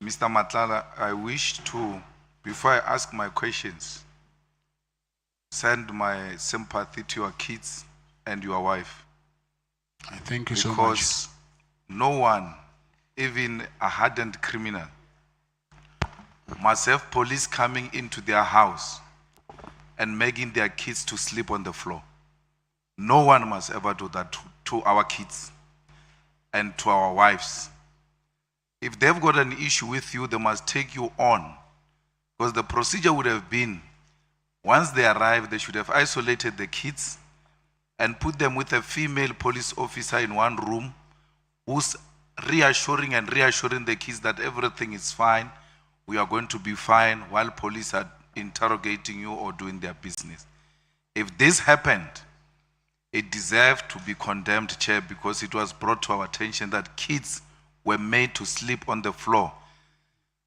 Mr. Matlala, I wish to, before I ask my questions, send my sympathy to your kids and your wife. I thank you so much. Because no one, even a hardened criminal, must have police coming into their house and making their kids to sleep on the floor. No one must ever do that to our kids and to our wives. If they've got an issue with you, they must take you on. Because the procedure would have been, once they arrive, they should have isolated the kids and put them with a female police officer in one room who's reassuring the kids that everything is fine, we are going to be fine, while police are interrogating you or doing their business. If this happened, it deserved to be condemned, Chair, because it was brought to our attention that kids were made to sleep on the floor.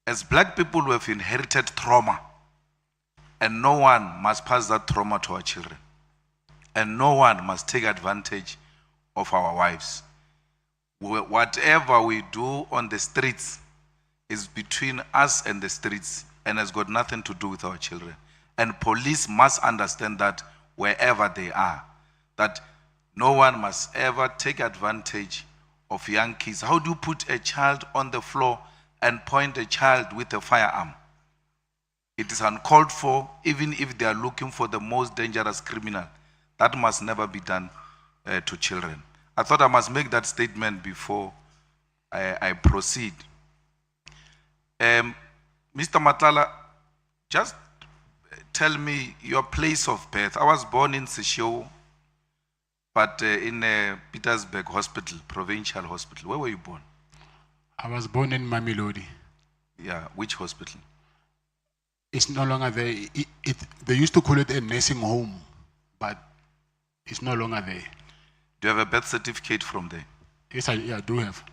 As black people, we have inherited trauma, and no one must pass that trauma to our children. And no one must take advantage of our wives. Whatever we do on the streets is between us and the streets and has got nothing to do with our children. And police must understand that wherever they are, that no one must ever take advantage of young kids. How do you put a child on the floor and point a child with a firearm? It is uncalled for, even if they are looking for the most dangerous criminal. That must never be done to children. I thought I must make that statement before I proceed. Mr. Matlala, just tell me your place of birth. I was born in Seshego, but in Petersburg Hospital, Provincial Hospital. Where were you born? I was born in Mamelodi. Yeah, which hospital? It's no longer there. They used to call it a nursing home, but it's no longer there. Do you have a birth certificate from there? Yes, I do have.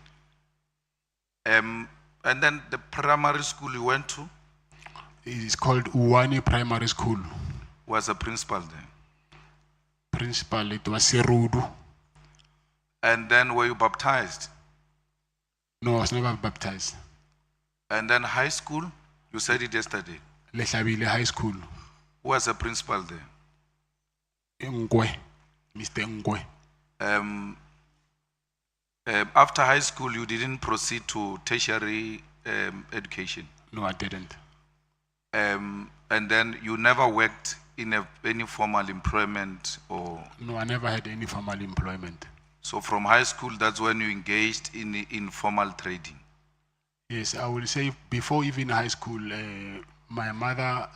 And then the primary school you went to? It is called Uwani Primary School. Who was the principal there? Principal, it was Serudu. And then were you baptized? No, I was never baptized. And then high school? You said it yesterday. Leshabile High School. Who was the principal there? Ngwe, Mr. Ngwe. After high school, you didn't proceed to tertiary education? No, I didn't. And then you never worked in any formal employment or? No, I never had any formal employment. So from high school, that's when you engaged in informal trading? Yes, I will say before even high school, my mother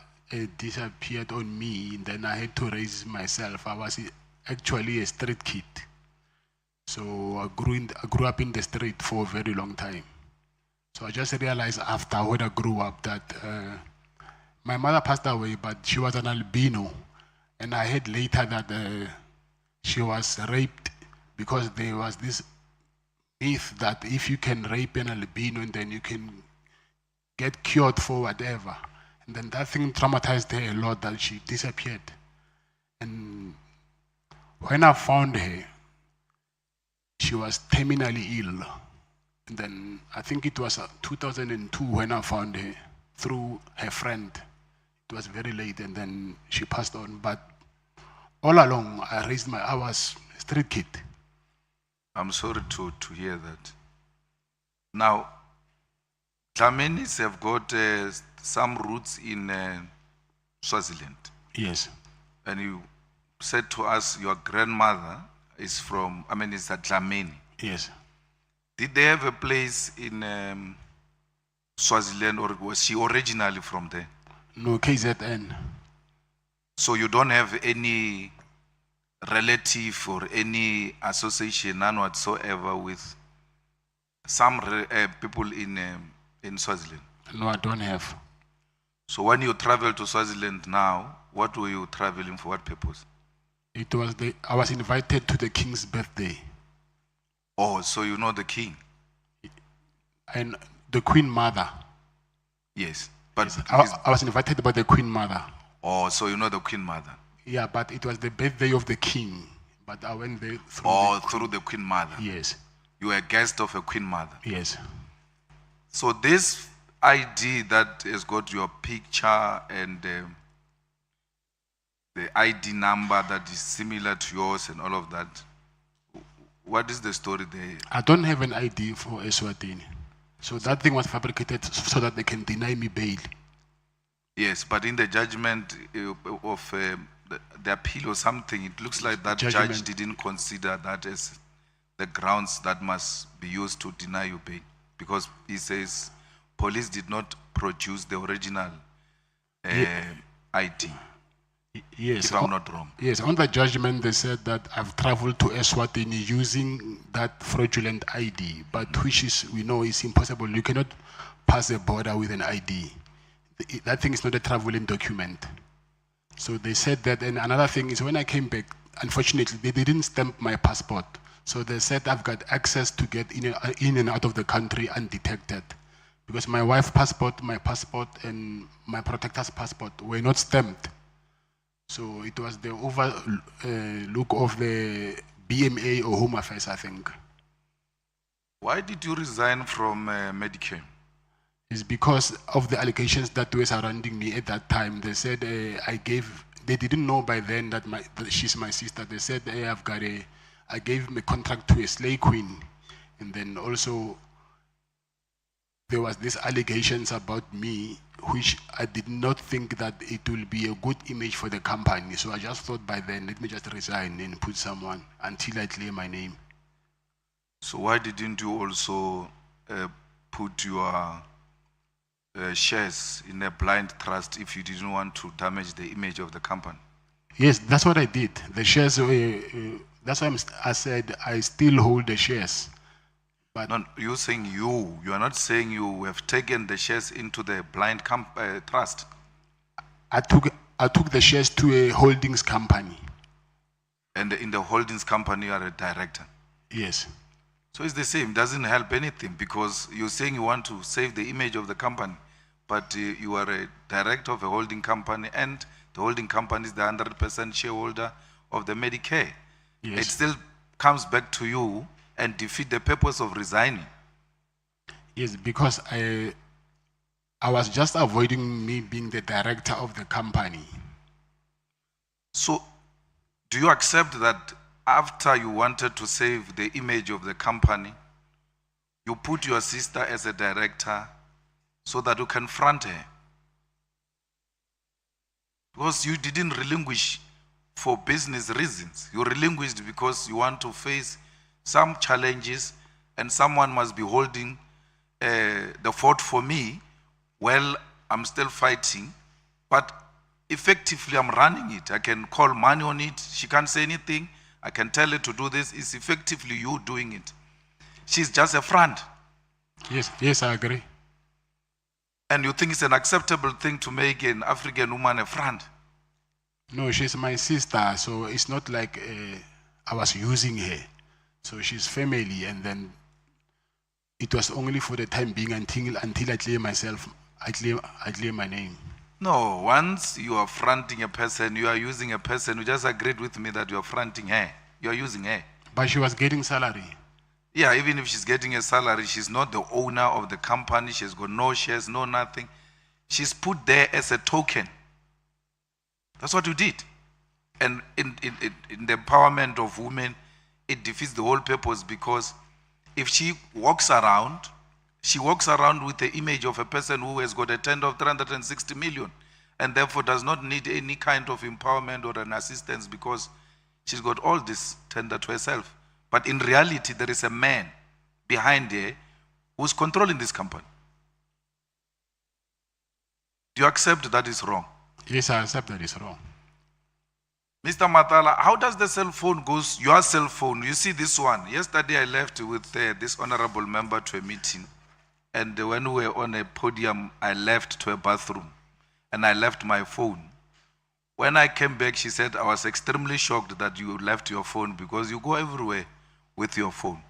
disappeared on me, and then I had to raise myself. I was actually a street kid. So I grew up in the street for a very long time. So I just realized after when I grew up that my mother passed away, but she was an albino. And I heard later that she was raped because there was this myth that if you can rape an albino, and then you can get cured for whatever. And then that thing traumatized her a lot that she disappeared. And when I found her, she was terminally ill. And then I think it was 2002 when I found her through her friend. It was very late, and then she passed on. But all along, I was a street kid. I'm sorry to hear that. Now, Dlamenis have got some roots in Swaziland. Yes. And you said to us your grandmother is from, it's a Dlamini. Yes. Did they have a place in Swaziland, or was she originally from there? No, KZN. So you don't have any relative or any association, none whatsoever, with some people in Swaziland? No, I don't have. So when you travel to Swaziland now, what were you traveling for? What purpose? I was invited to the king's birthday. Oh, so you know the king? And the queen mother. Yes. But yes, I was invited by the queen mother. Oh, so you know the queen mother? Yeah, but it was the birthday of the king. But I went there through through the queen mother? Yes. You were a guest of a queen mother? Yes. So this ID that has got your picture and the ID number that is similar to yours and all of that. What is the story there? I don't have an ID for Eswatini. So that thing was fabricated so that they can deny me bail. Yes, but in the judgment of the appeal or something, it looks like that judge Judgment. didn't consider that as the grounds that must be used to deny you bail, because he says police did not produce the original ID, Yes. if I'm not wrong. Yes, on the judgment they said that I've traveled to Eswatini using that fraudulent ID, but which is, we know, is impossible. You cannot pass a border with an ID. That thing is not a traveling document. So they said that, and another thing is when I came back, unfortunately, they didn't stamp my passport. So they said I've got access to get in and out of the country undetected. Because my wife's passport, my passport, and my protector's passport were not stamped. So it was the overlook of the BMA or Home Affairs, I think. Why did you resign from Medicare? It's because of the allegations that were surrounding me at that time. They said they didn't know by then that she's my sister. They said I gave him a contract to a slave queen. And then also there was these allegations about me, which I did not think that it will be a good image for the company. So I just thought by then, let me just resign and put someone until I clear my name. So why didn't you also put your shares in a blind trust if you didn't want to damage the image of the company? Yes, that's what I did. The shares, that's why I said I still hold the shares. But no, you're saying you are not saying you have taken the shares into the blind trust. I took the shares to a holdings company. And in the holdings company, you are a director. Yes. So it's the same, doesn't help anything, because you're saying you want to save the image of the company, but you are a director of a holding company, and the holding company is the 100% shareholder of the Medicare. Yes. It still comes back to you and defeat the purpose of resigning. Yes, because I was just avoiding me being the director of the company. So do you accept that after you wanted to save the image of the company, you put your sister as a director so that you can front her? Because you didn't relinquish for business reasons. You relinquished because you want to face some challenges, and someone must be holding the fort for me while I'm still fighting. But effectively, I'm running it. I can call money on it. She can't say anything. I can tell her to do this. It's effectively you doing it. She's just a friend. Yes, I agree. And you think it's an acceptable thing to make an African woman a friend? No, she's my sister, so it's not like I was using her. So she's family, and then it was only for the time being until I clear myself, I clear my name. No, once you are fronting a person, you are using a person. You just agreed with me that you are fronting her. You are using her. But she was getting salary. Yeah, even if she's getting a salary, she's not the owner of the company. She's got no shares, no nothing. She's put there as a token. That's what you did. And in the empowerment of women, it defeats the whole purpose, because if she walks around with the image of a person who has got a tender of 360 million and therefore does not need any kind of empowerment or an assistance, because she's got all this tender to herself. But in reality, there is a man behind her who's controlling this company. Do you accept that is wrong? Yes, I accept that it's wrong. Mr. Matlala, how does the cell phone goes, your cell phone, you see this one. Yesterday I left with this honorable member to a meeting, and when we were on a podium, I left to a bathroom, and I left my phone. When I came back, she said, I was extremely shocked that you left your phone, because you go everywhere with your phone.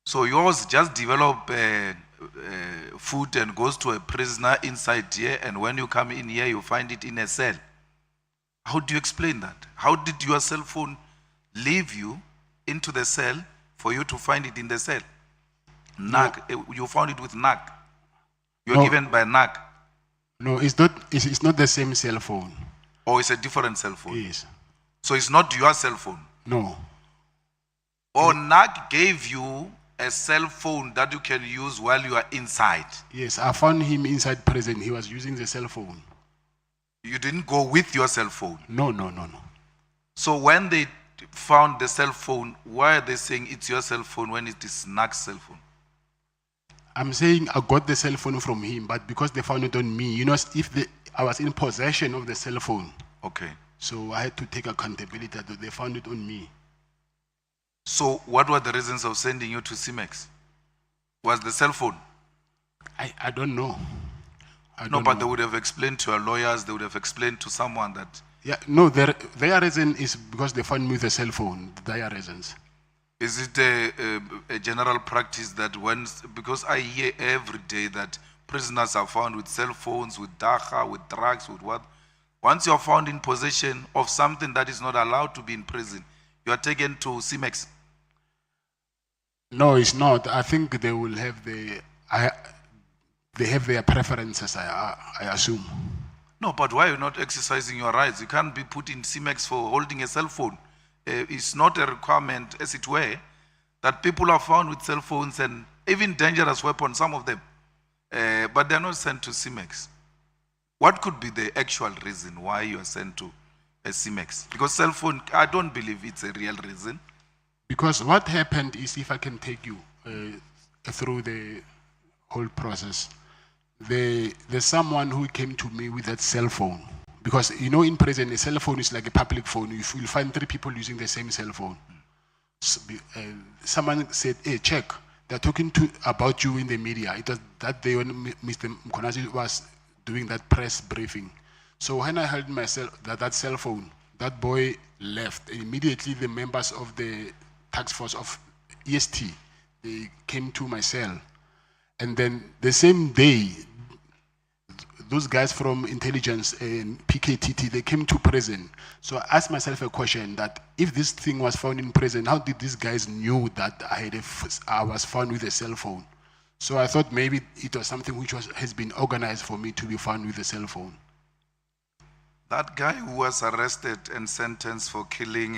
So yours just develop food and goes to a prisoner inside here, and when you come in here, you find it in a cell. How do you explain that? How did your cell phone leave you into the cell for you to find it in the cell? You found it with NAC. You're No. given by NAC, No, it's not the same cell phone. or it's a different cell phone? Yes. So it's not your cell phone. No. Or NAC gave you a cell phone that you can use while you are inside. Yes, I found him inside prison. He was using the cell phone. You didn't go with your cell phone. No. So when they found the cell phone, why are they saying it's your cell phone when it is NAC's cell phone? I'm saying I got the cell phone from him, but because they found it on me, I was in possession of the cell phone. Okay. So I had to take accountability that they found it on me. So what were the reasons of sending you to CIMEX? Was the cell phone? I don't know. No, but they would have explained to your lawyers, they would have explained to someone that. Yeah, no, their reason is because they found me with a cell phone. Their reasons. Is it a general practice that because I hear every day that prisoners are found with cell phones, with dagga, with drugs, with what? Once you're found in possession of something that is not allowed to be in prison, you are taken to CIMEX. No, it's not. I think they will have they have their preferences, I assume. No, but why are you not exercising your rights? You can't be put in CIMEX for holding a cell phone. It's not a requirement, as it were, that people are found with cell phones and even dangerous weapons, some of them, but they're not sent to CIMEX. What could be the actual reason why you are sent to a CIMEX? Because cell phone, I don't believe it's a real reason. Because what happened is, if I can take you through the whole process, there's someone who came to me with that cell phone. Because, in prison, a cell phone is like a public phone. You'll find 3 people using the same cell phone. Someone said, hey, check, they're talking about you in the media. It was that day when Mr. Mkonazi was doing that press briefing. So when I held that cell phone, that boy left. Immediately, the members of the task force of EST, they came to my cell. And then the same day, those guys from intelligence and PKTT, they came to prison. So I asked myself a question that if this thing was found in prison, how did these guys knew that I was found with a cell phone? So I thought maybe it was something which has been organized for me to be found with a cell phone. That guy who was arrested and sentenced for killing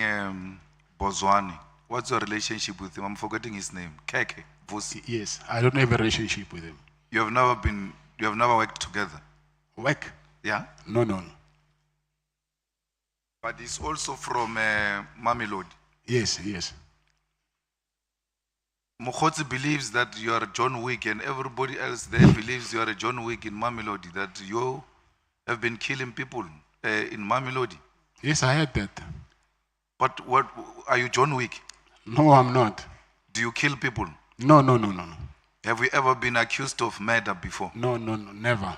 Bozwani, what's your relationship with him? I'm forgetting his name. Keke Vusi. Yes, I don't have a relationship with him. You have never worked together? Work? Yeah? No. But he's also from Mamelodi. Yes. Mokgotsi believes that you are John Wick, and everybody else there believes you are a John Wick in Mamelodi, that you have been killing people in Mamelodi. Yes, I heard that. But what are you, John Wick? No, I'm not. Do you kill people? No. Have you ever been accused of murder before? No, never.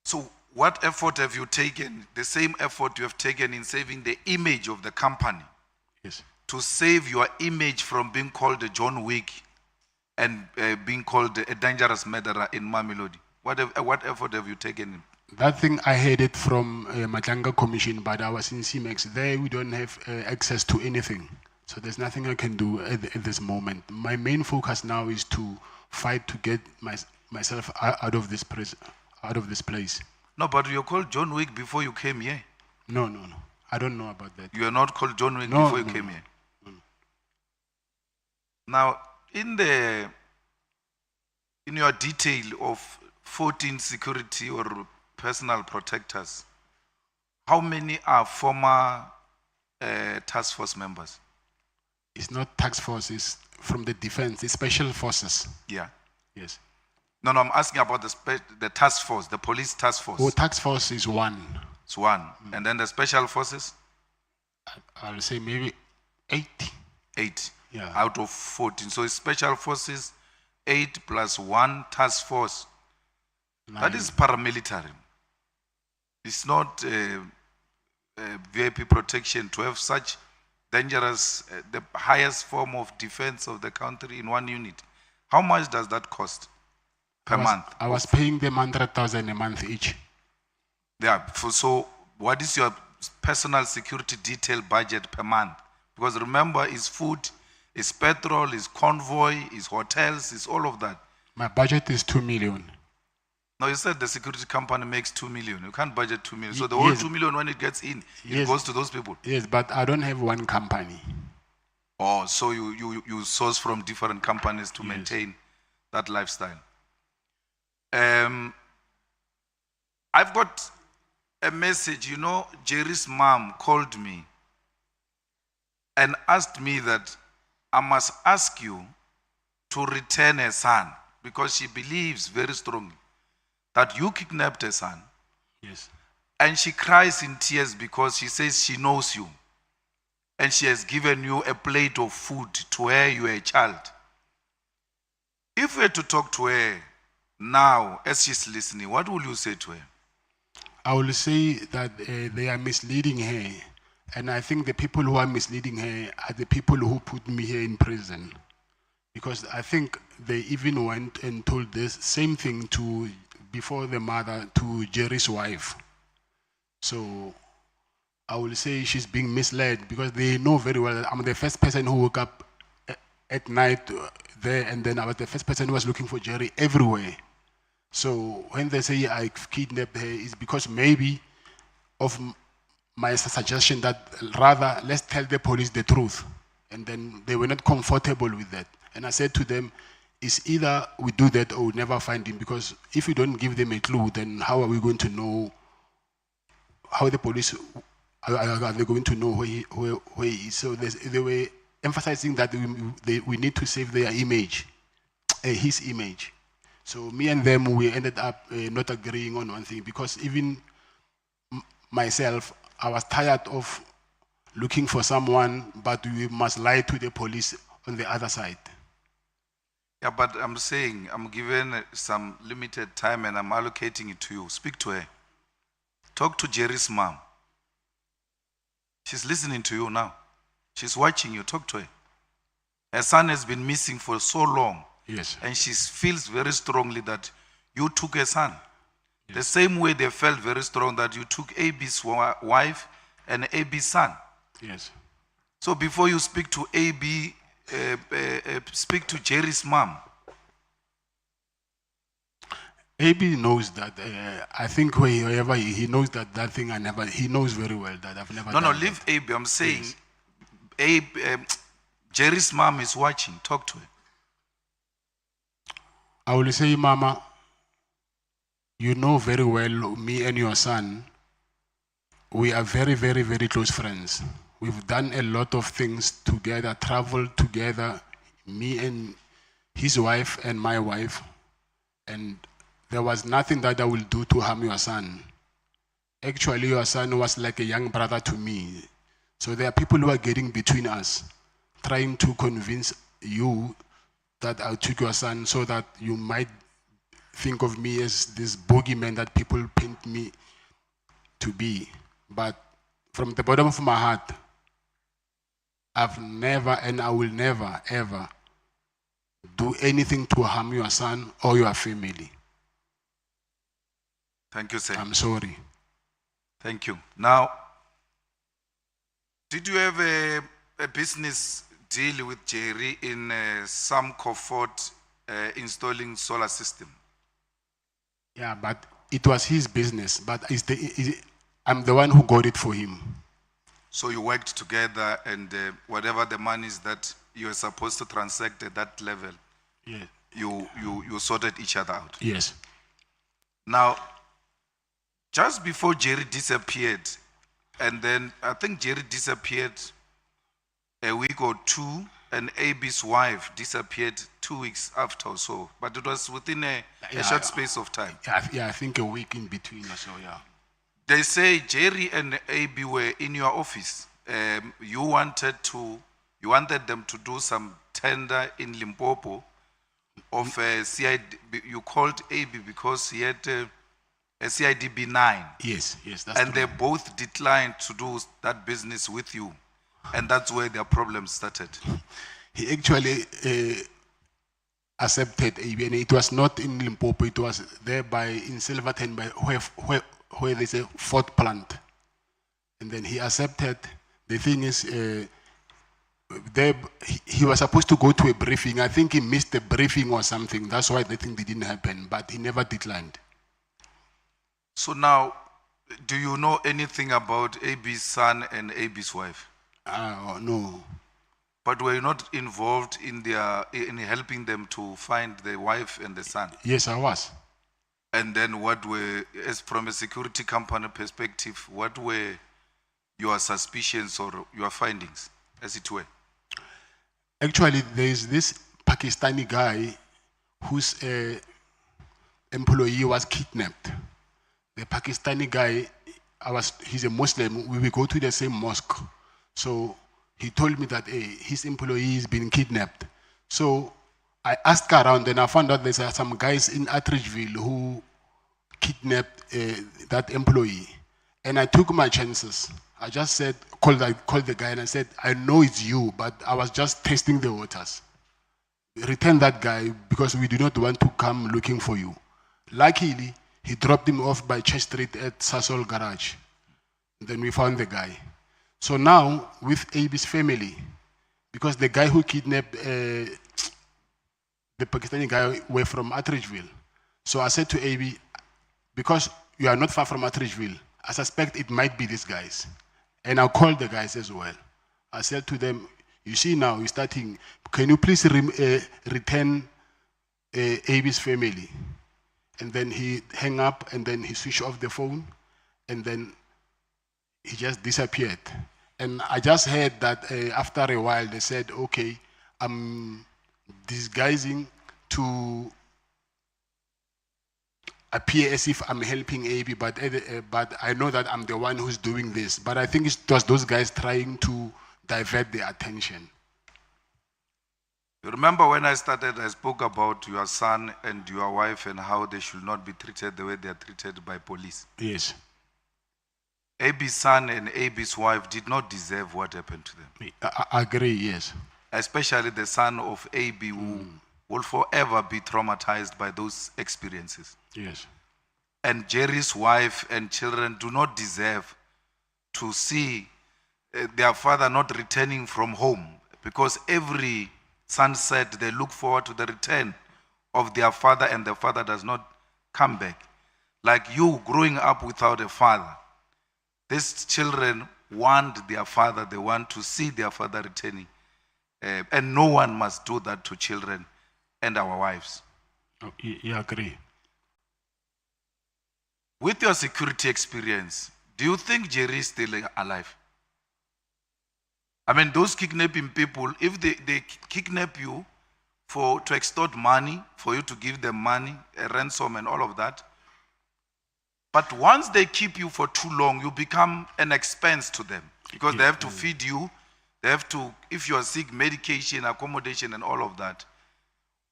So what effort have you taken, the same effort you have taken in saving the image of the company? Yes. To save your image from being called a John Wick and being called a dangerous murderer in Mamelodi? What effort have you taken? That thing I heard it from Matlala Commission, but I was in CIMEX. There we don't have access to anything. So there's nothing I can do at this moment. My main focus now is to fight to get myself out of this place. No, but you're called John Wick before you came here. No. I don't know about that. You are not called John Wick before you came here. No. Now, in your detail of 14 security or personal protectors, how many are former task force members? It's not task force, it's from the defense, it's special forces. Yeah. Yes. No, I'm asking about the task force, the police task force. Oh, task force is 1. It's 1. And then the special forces? I'll say maybe 8. 8. Yeah. Out of 14. So it's special forces, 8 plus 1 task force. 9. That is paramilitary. It's not VIP protection to have such dangerous, the highest form of defense of the country in one unit. How much does that cost per month? I was paying them 100,000 a month each. Yeah. So what is your personal security detail budget per month? Because remember, it's food, it's petrol, it's convoy, it's hotels, it's all of that. My budget is 2 million. No, you said the security company makes 2 million. You can't budget 2 million. So the whole Yes. 2 million, when it gets in, it Yes. goes to those people. Yes, but I don't have one company. Oh, so you source from different companies to Yes. maintain that lifestyle. I've got a message. You know, Jerry's mom called me and asked me that I must ask you to return her son because she believes very strongly that you kidnapped her son. Yes. And she cries in tears because she says she knows you. And she has given you a plate of food to her, you are a child. If we were to talk to her now as she's listening, what will you say to her? I will say that they are misleading her. And I think the people who are misleading her are the people who put me here in prison. Because I think they even went and told this same thing before the mother to Jerry's wife. So I will say she's being misled because they know very well I'm the first person who woke up at night there, and then I was the first person who was looking for Jerry everywhere. So when they say I kidnapped her, it's because maybe of my suggestion that rather let's tell the police the truth. And then they were not comfortable with that. And I said to them, it's either we do that or we never find him, because if we don't give them a clue, then how are we going to know how the police are they going to know where he is? So they were emphasizing that we need to save their image, his image. So me and them, we ended up not agreeing on one thing, because even myself, I was tired of looking for someone, but we must lie to the police on the other side. Yeah, but I'm saying I'm given some limited time and I'm allocating it to you. Speak to her. Talk to Jerry's mom. She's listening to you now. She's watching you. Talk to her. Her son has been missing for so long. Yes. And she feels very strongly that you took her son. Yes. The same way they felt very strong that you took AB's wife and AB's son. Yes. So before you speak to AB, speak to Jerry's mom. AB knows that. I think wherever he knows that thing he knows very well that I've never. No, leave AB. I'm saying, yes. Jerry's mom is watching. Talk to her. I will say, Mama, you know very well me and your son. We are very, very, very close friends. We've done a lot of things together, traveled together, me and his wife and my wife, and there was nothing that I will do to harm your son. Actually, your son was like a young brother to me. So there are people who are getting between us, trying to convince you that I took your son so that you might think of me as this boogeyman that people paint me to be. But from the bottom of my heart, I've never and I will never, ever do anything to harm your son or your family. Thank you, sir. I'm sorry. Thank you. Now, did you have a business deal with Jerry in some comfort installing solar system? Yeah, but it was his business, but I'm the one who got it for him. So you worked together, and whatever the money is that you were supposed to transact at that level, yeah, you sorted each other out. Yes. Now, just before Jerry disappeared, and then I think Jerry disappeared a week or two, and AB's wife disappeared 2 weeks after or so, but it was within a short space of time. Yeah, I think a week in between or so, yeah. They say Jerry and AB were in your office. You wanted them to do some tender in Limpopo of CID. You called AB because he had a CIDB 9. Yes, that's and true. they both declined to do that business with you. And that's where their problems started. He actually accepted AB, and it was not in Limpopo, it was there in Silverton, where there's a fourth plant. And then he accepted. The thing is, he was supposed to go to a briefing. I think he missed the briefing or something. That's why the thing didn't happen, but he never declined. So now, do you know anything about AB's son and AB's wife? No. But were you not involved in helping them to find the wife and the son? Yes, I was. And then what were, as from a security company perspective, what were your suspicions or your findings, as it were? Actually, there is this Pakistani guy whose employee was kidnapped. The Pakistani guy, he's a Muslim. We will go to the same mosque. So he told me that his employee is being kidnapped. So I asked around and I found out there's some guys in Attridgeville who kidnapped that employee. And I took my chances. I just said, called the guy and I said, I know it's you, but I was just testing the waters. Return that guy because we do not want to come looking for you. Luckily, he dropped him off by Church Street at Sasol Garage. Then we found the guy. So now, with AB's family, because the guy who kidnapped the Pakistani guy were from Attridgeville. So I said to AB, because you are not far from Attridgeville, I suspect it might be these guys. And I called the guys as well. I said to them, you see now, you're starting, can you please return AB's family? And then he hung up and then he switched off the phone and then he just disappeared. And I just heard that after a while they said, okay, I'm disguising to appear as if I'm helping AB, but I know that I'm the one who's doing this. But I think it was those guys trying to divert the attention. You remember when I started, I spoke about your son and your wife and how they should not be treated the way they are treated by police. Yes. AB's son and AB's wife did not deserve what happened to them. I agree, yes. Especially the son of AB who will forever be traumatized by those experiences. Yes. And Jerry's wife and children do not deserve to see their father not returning from home, because every sunset they look forward to the return of their father and the father does not come back. Like you growing up without a father, these children want their father, they want to see their father returning. And no one must do that to children and our wives. Oh, you agree? With your security experience, do you think Jerry is still alive? I mean, those kidnapping people, if they kidnap you to extort money, for you to give them money, a ransom and all of that, but once they keep you for too long, you become an expense to them because they have to feed you, they have to, if you are sick, medication, accommodation and all of that.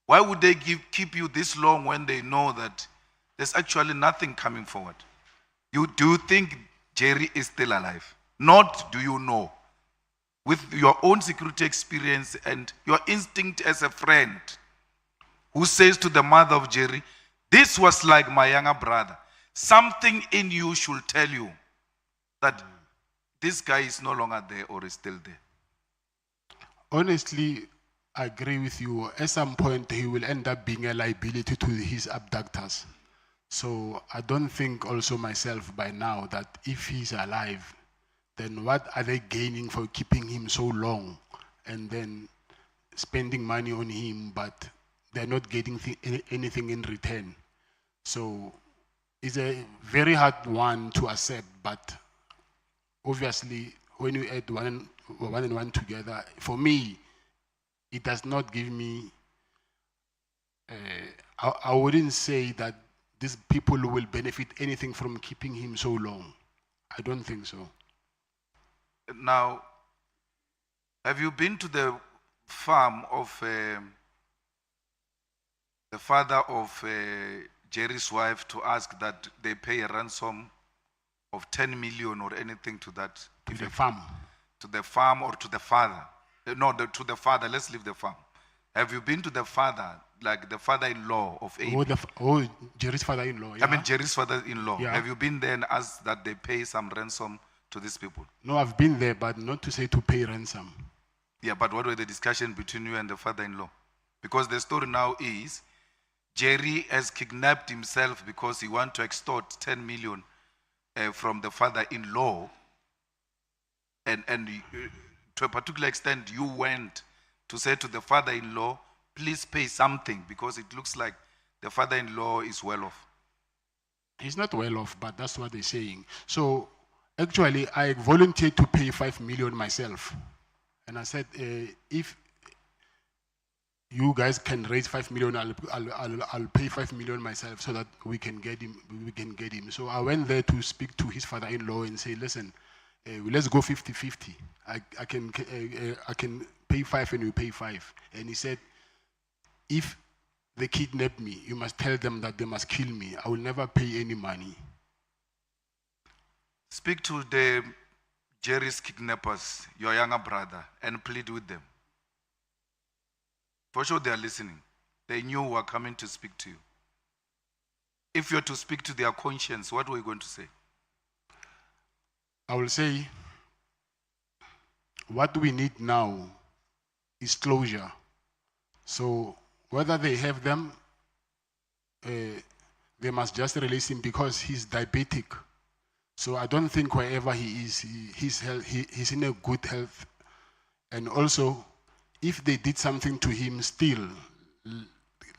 Why would they keep you this long when they know that there's actually nothing coming forward? Do you think Jerry is still alive? Not do you know. With your own security experience and your instinct as a friend who says to the mother of Jerry, this was like my younger brother. Something in you should tell you that this guy is no longer there or is still there. Honestly, I agree with you. At some point, he will end up being a liability to his abductors. So I don't think also myself by now that if he's alive, then what are they gaining for keeping him so long and then spending money on him, but they're not getting anything in return? So it's a very hard one to accept, but obviously when you add one and one together, for me, it does not give me, I wouldn't say that these people will benefit anything from keeping him so long. I don't think so. Now, have you been to the farm of the father of Jerry's wife to ask that they pay a ransom of 10 million or anything to that? To the farm? To the farm or to the father? No, to the father. Let's leave the farm. Have you been to the father, like the father-in-law of AB? Jerry's father-in-law. Yeah. I mean, Jerry's father-in-law. Yeah. Have you been there and asked that they pay some ransom to these people? No, I've been there, but not to say to pay ransom. Yeah, but what were the discussion between you and the father-in-law? Because the story now is Jerry has kidnapped himself because he wants to extort 10 million from the father-in-law, and to a particular extent, you went to say to the father-in-law, please pay something because it looks like the father-in-law is well off. He's not well off, but that's what they're saying. So actually, I volunteered to pay 5 million myself. And I said, if you guys can raise 5 million, I'll pay 5 million myself so that we can get him. So I went there to speak to his father-in-law and say, listen, let's go 50-50. I can pay 5 and you pay 5. And he said, if they kidnap me, you must tell them that they must kill me. I will never pay any money. Speak to the Jerry's kidnappers, your younger brother, and plead with them. For sure they are listening. They knew we were coming to speak to you. If you're to speak to their conscience, what were you going to say? I will say, what we need now is closure. So whether they have them, they must just release him because he's diabetic. So I don't think wherever he is, he's in a good health. And also, if they did something to him still,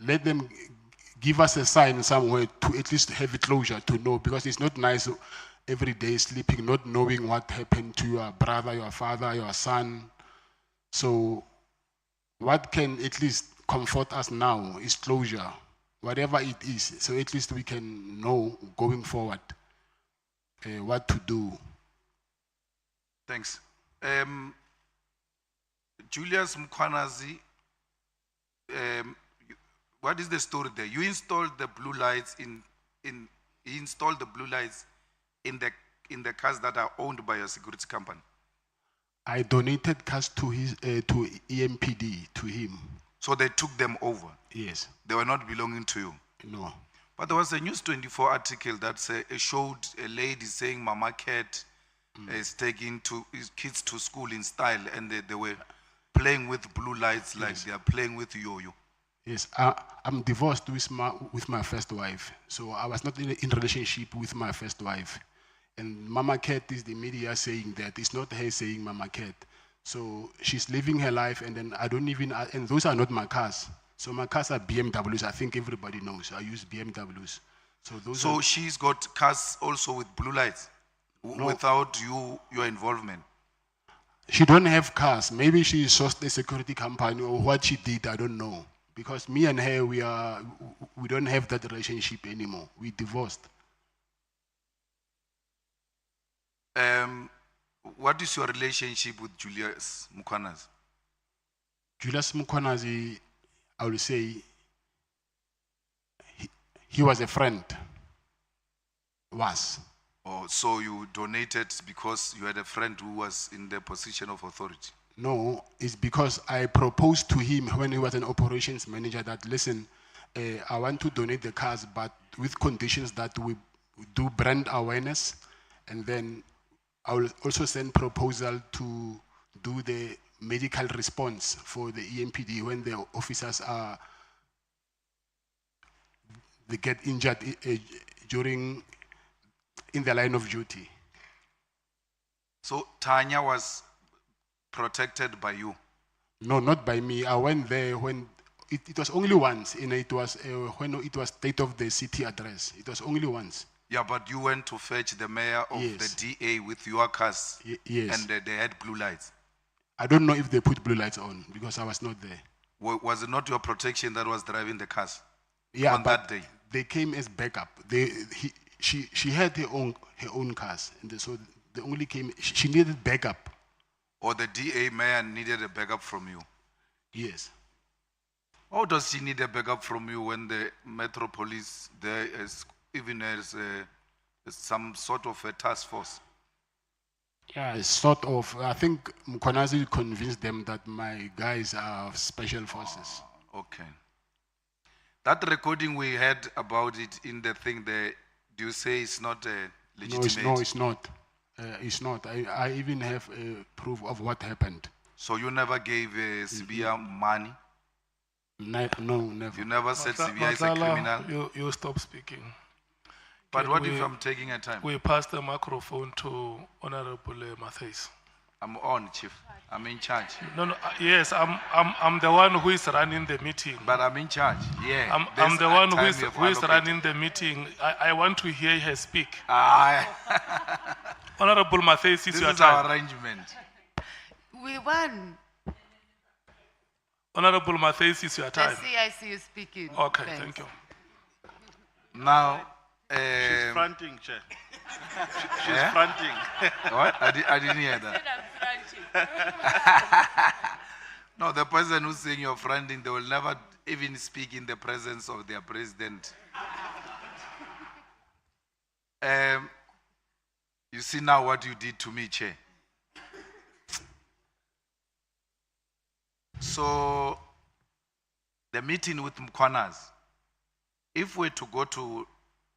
let them give us a sign somewhere to at least have a closure to know, because it's not nice every day sleeping, not knowing what happened to your brother, your father, your son. So what can at least comfort us now is closure, whatever it is, so at least we can know going forward what to do. Thanks. Julius Mkwanazi, what is the story there? You installed the blue lights he installed the blue lights in the cars that are owned by a security company. I donated cars to his to EMPD, to him. So they took them over. Yes. They were not belonging to you. No. But there was a News 24 article that showed a lady saying Mama Cat is taking his kids to school in style, and they were playing with blue lights like they are playing with yo-yo. Yes, I'm divorced with my first wife, so I was not in relationship with my first wife. And Mama Cat is the media saying that. It's not her saying Mama Cat. So she's living her life, and then I don't even, and those are not my cars. So my cars are BMWs. I think everybody knows. I use BMWs. So she's got cars also with blue lights, without your involvement. She don't have cars. Maybe she sourced a security company, or what she did, I don't know. Because me and her, we don't have that relationship anymore. We divorced. What is your relationship with Julius Mkwanazi? Julius Mkwanazi, I will say, he was a friend. Was. Oh, so you donated because you had a friend who was in the position of authority? No, it's because I proposed to him when he was an operations manager that, listen, I want to donate the cars, but with conditions that we do brand awareness, and then I will also send proposal to do the medical response for the EMPD when the officers they get injured in the line of duty. So Tanya was protected by you? No, not by me. I went there when it was only once, and it was when it was state of the city address. It was only once. Yeah, but you went to fetch the mayor of Yes. the DA with your cars. Yes. And they had blue lights. I don't know if they put blue lights on because I was not there. Was it not your protection that was driving the cars? Yeah, on but that day? They came as backup. She had her own cars, and so they only came. She needed backup. Or the DA mayor needed a backup from you? Yes. How does she need a backup from you when the Metro Police there is even as some sort of a task force? Yeah, sort of. I think Mkwanazi convinced them that my guys are special forces. Okay. That recording we had about it in the thing there, do you say it's not legitimate? No, it's not. It's not. I even have proof of what happened. So you never gave Sibia money? No, never. You never said Sibia is a criminal. Matlala, you stop speaking. But Can what if we- I'm taking a time? We pass the microphone to Honorable Matthijs. I'm on, Chief. I'm in charge. No, yes, I'm the one who is running the meeting. But I'm in charge. Yeah. I'm there's the a one time who is you have allocated. running the meeting. I want to hear her speak. Ah, Honorable Matthijs, this it's your is our time. arrangement. We won. Honorable Matthijs, it's your I time. see you speaking. Okay, Thanks. thank you. Now, She's fronting, Chair. She's Eh? fronting. what? I didn't hear that. No, the person who's saying you're fronting, they will never even speak in the presence of their president. You see now what you did to me, Chair. So, the meeting with Mkwanas, if we're to go to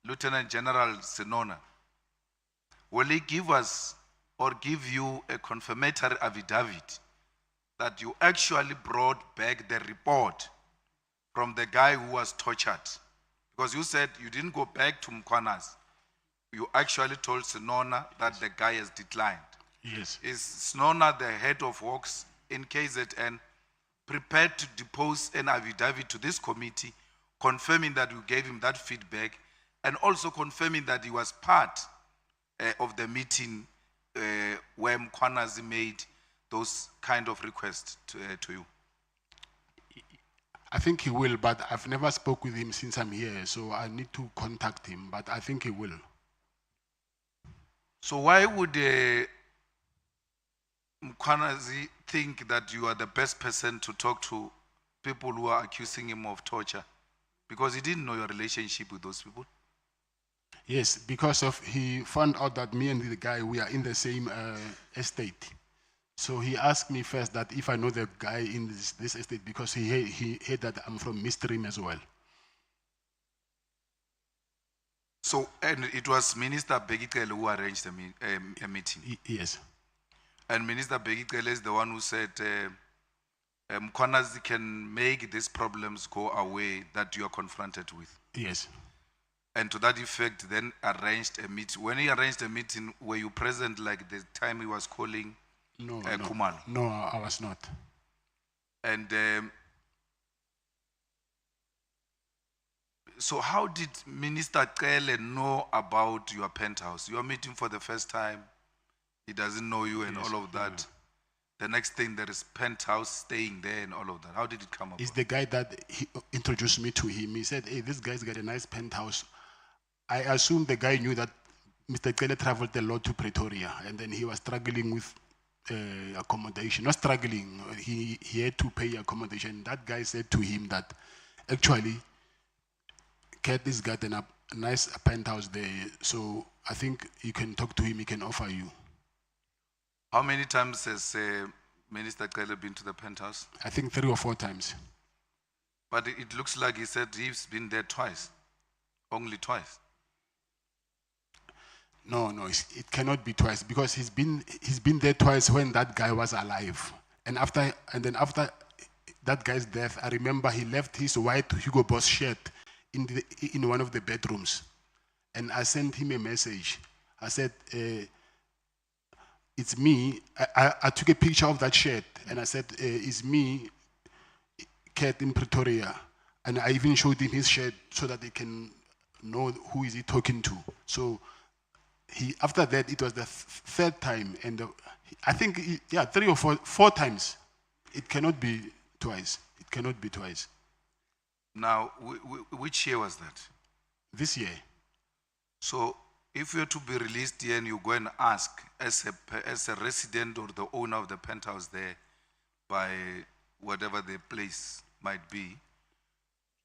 Lieutenant General Senona, will he give us or give you a confirmatory affidavit that you actually brought back the report from the guy who was tortured? Because you said you didn't go back to Mkwanas. You actually told Senona that the guy has declined. Yes. Is Senona, the head of works in KZN, prepared to depose an affidavit to this committee confirming that you gave him that feedback and also confirming that he was part of the meeting where Mkwanazi made those kind of requests to you? I think he will, but I've never spoke with him since I'm here, so I need to contact him, but I think he will. So why would Mkwanazi think that you are the best person to talk to people who are accusing him of torture? Because he didn't know your relationship with those people. Yes, because of he found out that me and the guy, we are in the same estate. So he asked me first that if I know the guy in this estate, because he heard that I'm from Midstream as well. So, and it was Minister Begikele who arranged a meeting. Yes. And Minister Begikele is the one who said, Mkwanazi can make these problems go away that you are confronted with. Yes. And to that effect, then arranged a meeting. When he arranged a meeting, were you present like the time he was calling No, Kumalo? no, I was not. And so how did Minister Kele know about your penthouse? You are meeting for the first time. He doesn't know you and Yes, all of that. The next thing, there is penthouse staying there and all of that. How did it come about? It's the guy that he introduced me to him. He said, hey, this guy's got a nice penthouse. I assume the guy knew that Mr. Kele traveled a lot to Pretoria, and then he was struggling with accommodation. Not struggling, he had to pay accommodation. That guy said to him that actually, Kat has got a nice penthouse there, so I think you can talk to him, he can offer you. How many times has Minister Kele been to the penthouse? I think 3 or 4 times. But it looks like he said he's been there twice. Only twice. No, it cannot be twice because he's been there twice when that guy was alive, and then after that guy's death, I remember he left his white Hugo Boss shirt in one of the bedrooms, and I sent him a message. I said, "It's me." I took a picture of that shirt, and I said, "It's me, Kat in Pretoria," and I even showed him his shirt so that they can know who is he talking to. So. After that, it was the third time, and I think, 3 or 4 times. It cannot be twice. It cannot be twice. Now, which year was that? This year. So, if you're to be released here and you go and ask as a resident or the owner of the penthouse there, by whatever the place might be,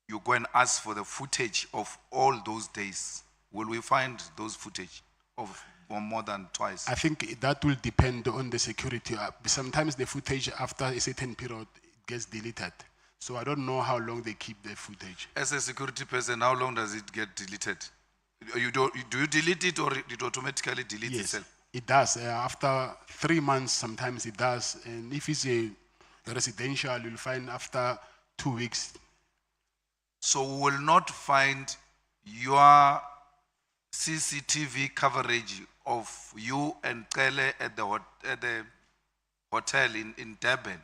you go and ask for the footage of all those days. Will we find those footage of more than twice? I think that will depend on the security. Sometimes the footage after a certain period it gets deleted. So I don't know how long they keep the footage. As a security person, how long does it get deleted? Do you delete it or it automatically deletes itself? It does. After 3 months, sometimes it does. And if it's a residential, you'll find after 2 weeks, So we will not find your CCTV coverage of you and Kele at the hotel in Durban,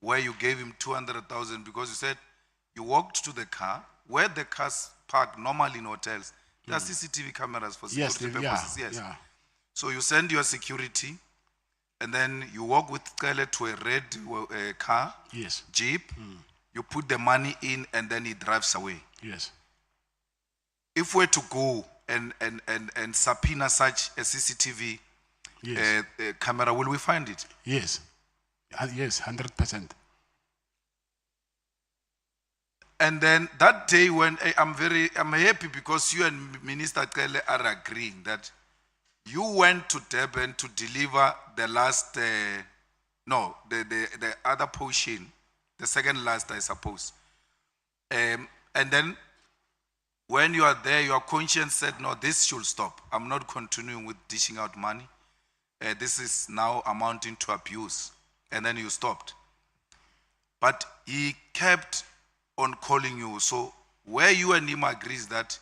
where you gave him 200,000 because you said you walked to the car, where the cars park normally in hotels. There are CCTV cameras for Yes, security yeah, purposes. Yes. yeah. So you send your security, and then you walk with Kele to a red car, Yes, Jeep. You put the money in, and then he drives away. yes. If we're to go and subpoena such a CCTV Yes. camera, will we find it? Yes. Yes, 100%. And then that day when I'm happy because you and Minister Kele are agreeing that you went to Durban to deliver the last, the other portion, the second last, I suppose. And then when you are there, your conscience said, no, this should stop. I'm not continuing with dishing out money. This is now amounting to abuse. And then you stopped. But he kept on calling you. So where you and him agrees that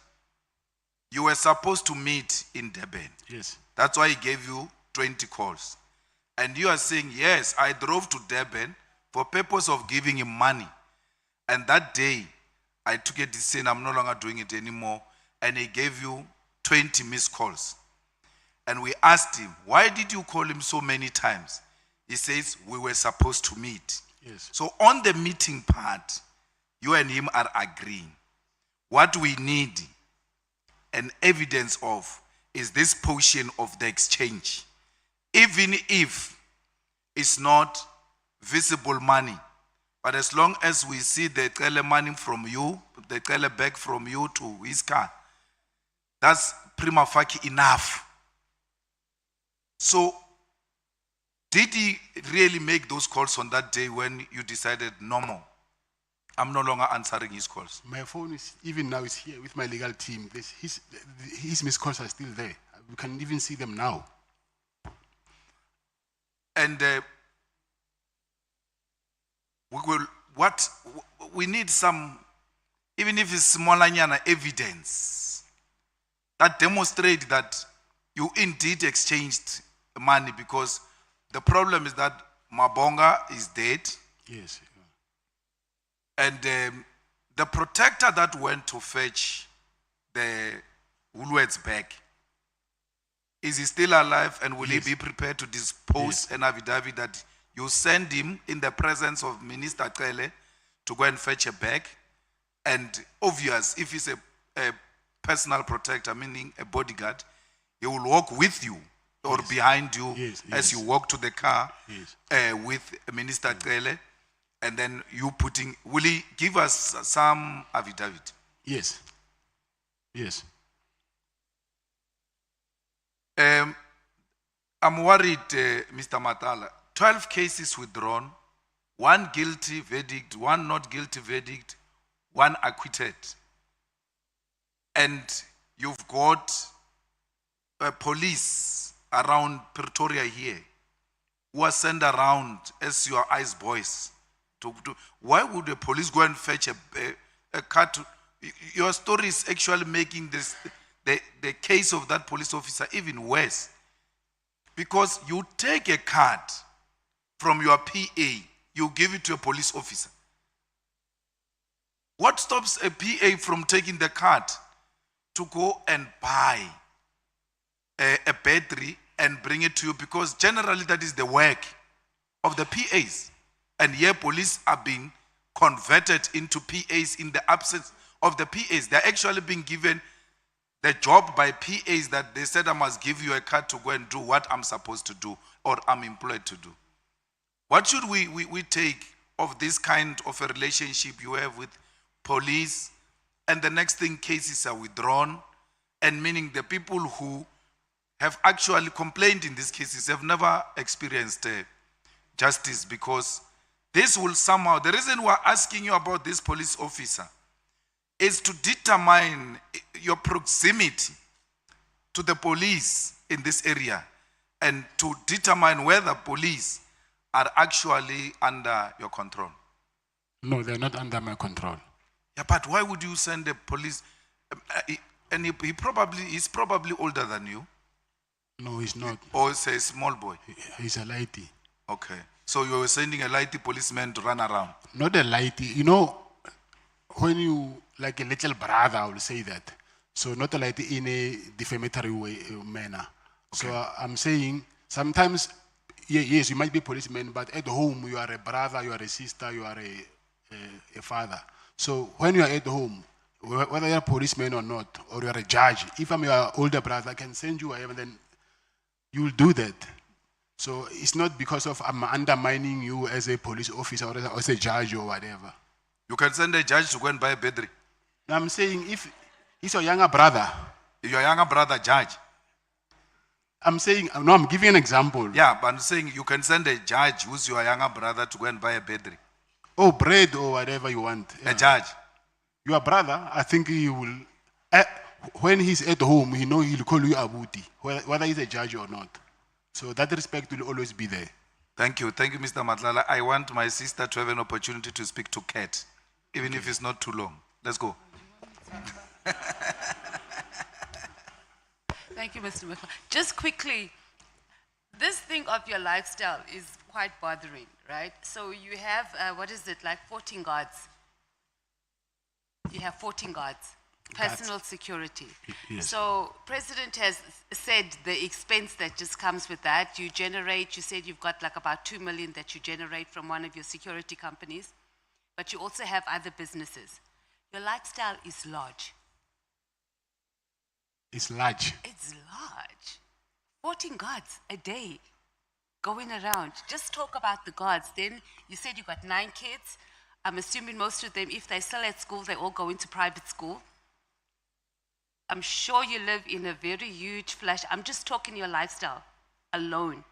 you were supposed to meet in Durban. Yes. That's why he gave you 20 calls. And you are saying, yes, I drove to Durban for purpose of giving him money. And that day, I took a decision, I'm no longer doing it anymore. And he gave you 20 missed calls. And we asked him, why did you call him so many times? He says, we were supposed to meet. Yes. So on the meeting part, you and him are agreeing. What we need an evidence of is this portion of the exchange. Even if it's not visible money, but as long as we see the Kele money from you, the Kele bag from you to his car, that's prima facie enough. So, did he really make those calls on that day when you decided no more? I'm no longer answering his calls. My phone is, even now, is here with my legal team. His missed calls are still there. We can even see them now. And we need some, even if it's smaller evidence that demonstrate that you indeed exchanged money, because the problem is that Mabonga is dead. Yes. And the protector that went to fetch the Woolworths bag, is he still alive, and will Yes. he be prepared to dispose an affidavit that you send him in the presence of Minister Kele to go and fetch a bag? And obvious, if he's a personal protector, meaning a bodyguard, he will walk with you or behind you as you walk to the car with Minister Kele, and then you putting, will he give us some affidavit? Yes. Yes. I'm worried, Mr. Matlala. 12 cases withdrawn, 1 guilty verdict, 1 not guilty verdict, 1 acquitted. And you've got police around Pretoria here who are sent around as your eyes boys. Why would the police go and fetch a car to... Your story is actually making this, the case of that police officer even worse. Because you take a card from your PA, you give it to a police officer. What stops a PA from taking the card to go and buy a battery and bring it to you? Because generally that is the work of the PAs. And here police are being converted into PAs in the absence of the PAs. They're actually being given the job by PAs that they said, I must give you a card to go and do what I'm supposed to do or I'm employed to do. What should we take of this kind of a relationship you have with police? And the next thing, cases are withdrawn, and meaning the people who have actually complained in these cases have never experienced justice, because this will somehow, the reason we're asking you about this police officer is to determine your proximity to the police in this area and to determine whether police are actually under your control. No, they're not under my control. Yeah, but why would you send a police? And he's probably older than you, No, he's not. or is a small boy. He's a lighty. Okay. So you were sending a lighty policeman to run around. Not a lighty. You know, when you, like a little brother, I will say that. So not a lighty in a defamatory way, manner. So I'm saying, sometimes, yes, you might be a policeman, but at home, you are a brother, you are a sister, you are a father. So when you are at home, whether you're a policeman or not, or you're a judge, if I'm your older brother, I can send you whatever, then you'll do that. So it's not because of I'm undermining you as a police officer or as a judge or whatever. You can send a judge to go and buy a bedroom. Now I'm saying if he's your younger brother, Your younger brother judge. I'm saying, no, I'm giving an example. Yeah, but I'm saying you can send a judge who's your younger brother to go and buy a bedroom. Oh, bread or whatever you want. A Yeah. judge. Your brother, I think he will, when he's at home, he know he'll call you Abuti, whether he's a judge or not. So that respect will always be there. Thank you, Mr. Matlala. I want my sister to have an opportunity to speak to Kat, even if it's not too long. Let's go. Thank you, Mr. McCall. Just quickly, this thing of your lifestyle is quite bothering, right? So you have, what is it, like 14 guards? You have 14 guards, personal security. Yes. So President has said the expense that just comes with that, you generate, you said you've got like about 2 million that you generate from one of your security companies, but you also have other businesses. Your lifestyle is large. It's large. It's large. 14 guards a day going around. Just talk about the guards. Then you said you got 9 kids. I'm assuming most of them, if they're still at school, they all go into private school. I'm sure you live in a very huge flash. I'm just talking your lifestyle alone.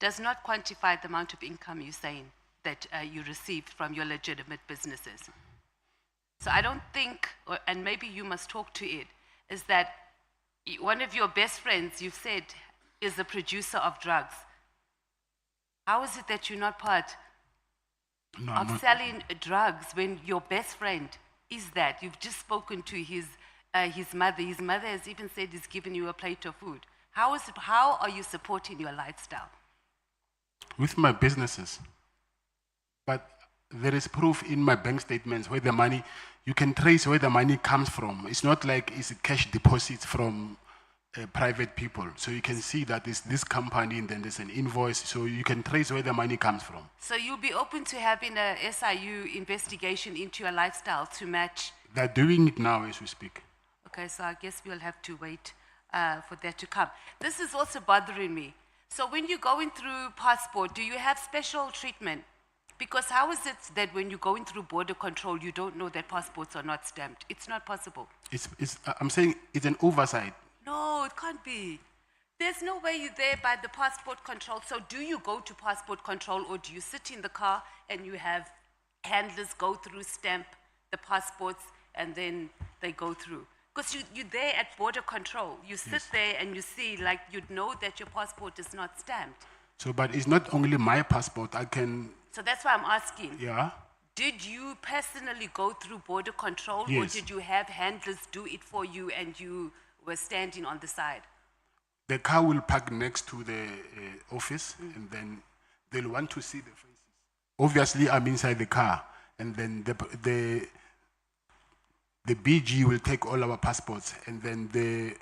Does not quantify the amount of income you're saying that you received from your legitimate businesses. So I don't think, and maybe you must talk to it, is that one of your best friends, you've said, is a producer of drugs. How is it that you're not part No, I'm of not. selling drugs when your best friend is that? You've just spoken to his mother. His mother has even said he's given you a plate of food. How are you supporting your lifestyle? With my businesses. But there is proof in my bank statements where the money, you can trace where the money comes from. It's not like it's cash deposits from private people. So you can see that it's this company and then there's an invoice. So you can trace where the money comes from. So you'll be open to having a SIU investigation into your lifestyle to match? They're doing it now as we speak. Okay, so I guess we'll have to wait for that to come. This is also bothering me. So when you're going through passport, do you have special treatment? Because how is it that when you're going through border control, you don't know that passports are not stamped? It's not possible. I'm saying it's an oversight. No, it can't be. There's no way you're there by the passport control. So do you go to passport control or do you sit in the car and you have handlers go through, stamp the passports, and then they go through? Because you're there at border control. You sit there and you see, like, you'd know that your passport is not stamped. So, but it's not only my passport. I can, So that's why I'm asking. yeah. Did you personally go through border control or Yes. did you have handlers do it for you and you were standing on the side? The car will park next to the office and then they'll want to see the faces. Obviously, I'm inside the car and then the BG will take all our passports and then the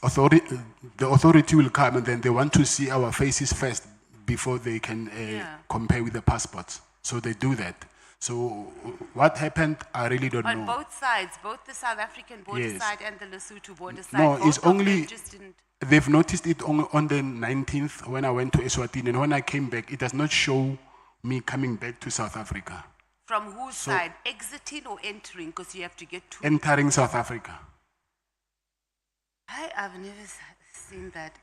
authority will come and then they want to see our faces first before they can compare with the passports. So they do that. So what happened, I really don't On know. both sides, both the South African border Yes. side and the Lesotho border side. No, both it's of them only, just didn't. they've noticed it on the 19th when I went to Eswatini, and when I came back, it does not show me coming back to South Africa, From whose side? Exiting or entering? Because you have to get to. entering South Africa. I've never seen that.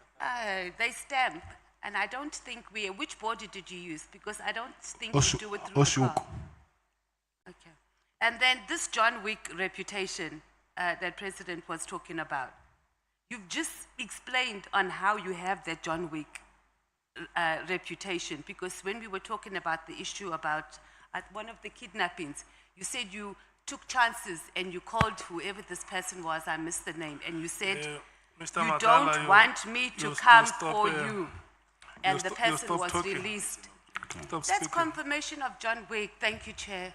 They stamp, and I don't think which border did you use? Because I don't think we do it through the Osuku. car. Okay. And then this John Wick reputation that President was talking about. You've just explained on how you have that John Wick reputation, because when we were talking about the issue about one of the kidnappings, You said you took chances and you called whoever this person was, I missed the name, and you said, Mr. you Matlala, don't want me to come for you. And the you person stop was talking. released. Stop That's speaking. confirmation of John Wake. Thank you, Chair.